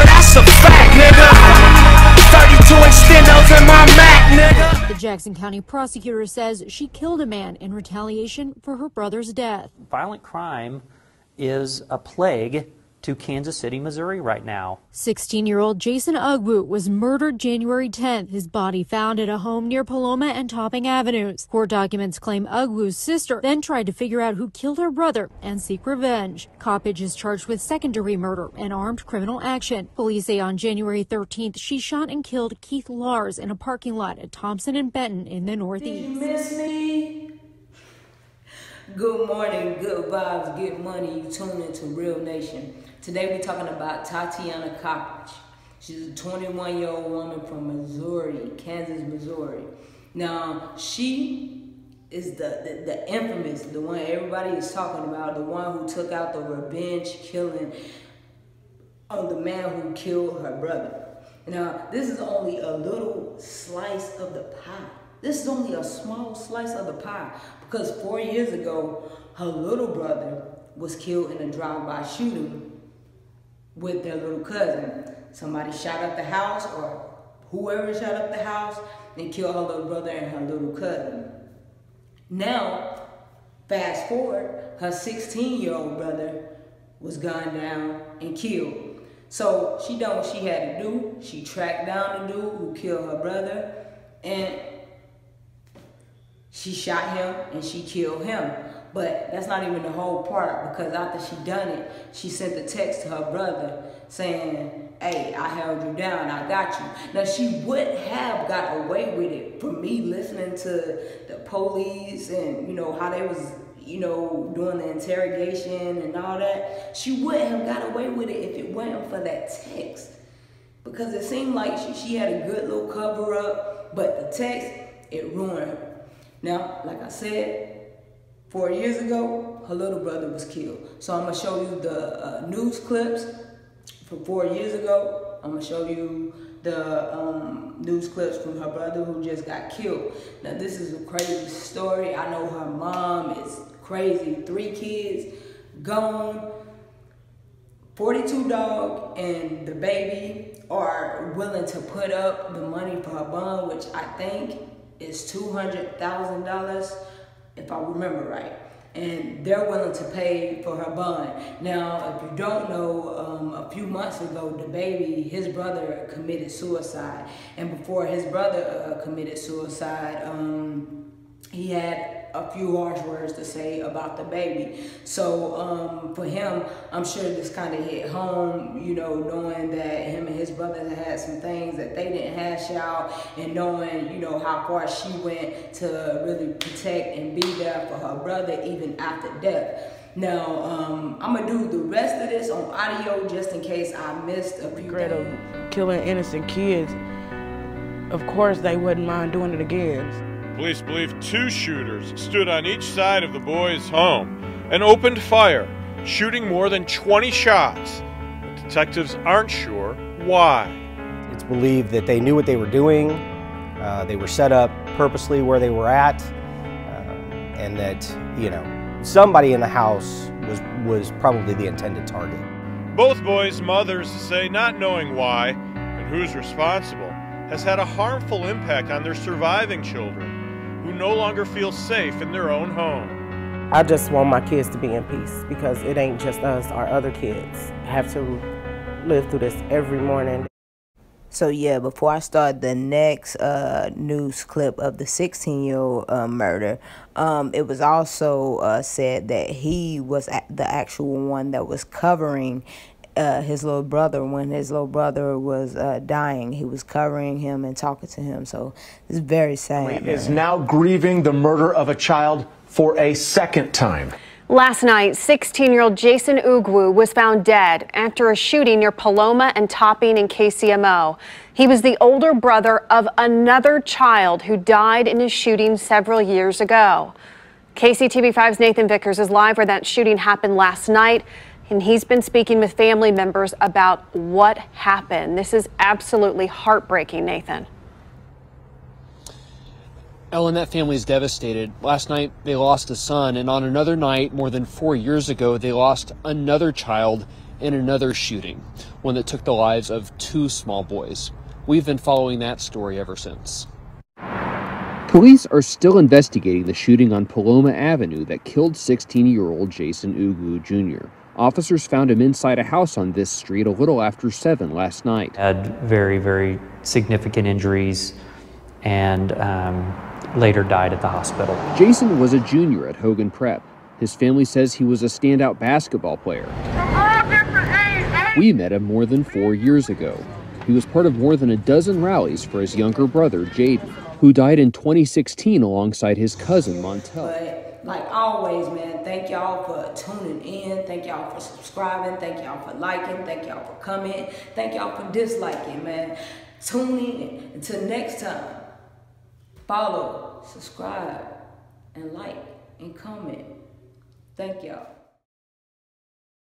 that's a fact, nigga. 32 extendos in my Mac, nigga. The Jackson County prosecutor says she killed a man in retaliation for her brother's death. Violent crime is a plague to Kansas City, Missouri right now. 16-year-old Jason Ugwu was murdered January 10th. His body found at a home near Paloma and Topping Avenues. Court documents claim Ugwu's sister then tried to figure out who killed her brother and seek revenge. Coppage is charged with second-degree murder and armed criminal action. Police say on January 13th, she shot and killed Keith Lars in a parking lot at Thompson and Benton in the Northeast. Did you miss me? Good morning, good vibes, good money. You tune into Real Nation. Today we're talking about Tityana Coppage. She's a 21-year-old woman from Missouri, Kansas, Missouri. Now, she is the infamous, the one everybody is talking about, the one who took out the revenge killing on the man who killed her brother. Now, this is only a little slice of the pie. This is only a small slice of the pie because 4 years ago, her little brother was killed in a drive-by shooting with their little cousin. Somebody shot up the house, or whoever shot up the house, and killed her little brother and her little cousin. Now, fast forward, her 16-year-old brother was gunned down and killed. So she done what she had to do. She tracked down the dude who killed her brother, and she shot him and she killed him. But that's not even the whole part, because after she done it, she sent a text to her brother saying, hey, I held you down, I got you. Now, she would have got away with it for me listening to the police and, you know, how they was, you know, doing the interrogation and all that. She would have got away with it if it wasn't for that text. Because it seemed like she had a good little cover up, but the text, it ruined her. Now, like I said, 4 years ago, her little brother was killed. So I'm going to show you the news clips from 4 years ago. I'm going to show you the news clips from her brother who just got killed. Now, this is a crazy story. I know her mom is crazy. 3 kids gone. 42 dog and the baby are willing to put up the money for her bond, which I think is $200,000. if I remember right, and they're willing to pay for her bond. Now, if you don't know, a few months ago, the baby, his brother committed suicide, and before his brother committed suicide, he had a few harsh words to say about the baby. So for him, I'm sure this kind of hit home, you know, knowing that him and his brother had some things that they didn't hash out, and knowing, you know, how far she went to really protect and be there for her brother even after death. Now, I'm gonna do the rest of this on audio just in case I missed a few regret things. of killing innocent kids. Of course, they wouldn't mind doing it again. Police believe 2 shooters stood on each side of the boys' home and opened fire, shooting more than 20 shots. But detectives aren't sure why. It's believed that they knew what they were doing. They were set up purposely where they were at, and that, you know, somebody in the house was probably the intended target. Both boys' mothers say not knowing why and who's responsible has had a harmful impact on their surviving children, who no longer feel safe in their own home. I just want my kids to be in peace, because it ain't just us, our other kids have to live through this every morning. So yeah, before I start the next news clip of the 16-year-old murder, it was also said that he was the actual one that was covering his little brother when his little brother was dying. He was covering him and talking to him. So it's very sad. Is now grieving the murder of a child for a second time. Last night, 16-year-old Jason Ugwu was found dead after a shooting near Paloma and Topping in KCMO. He was the older brother of another child who died in a shooting several years ago. KCTV5's Nathan Vickers is live where that shooting happened last night, and he's been speaking with family members about what happened. This is absolutely heartbreaking, Nathan. Ellen, that family is devastated. Last night, they lost a son, and on another night, more than 4 years ago, they lost another child and another shooting, one that took the lives of 2 small boys. We've been following that story ever since. Police are still investigating the shooting on Paloma Avenue that killed 16-year-old Jason Ugwu Jr. Officers found him inside a house on this street a little after 7 last night. Had very, very significant injuries and later died at the hospital. Jason was a junior at Hogan Prep. His family says he was a standout basketball player. We met him more than 4 years ago. He was part of more than a dozen rallies for his younger brother, Jaden, who died in 2016 alongside his cousin, Montel. But like always, man, thank y'all for tuning in. Thank y'all for subscribing. Thank y'all for liking. Thank y'all for commenting. Thank y'all for disliking, man. Tune in. Until next time, follow, subscribe, and like, and comment. Thank y'all.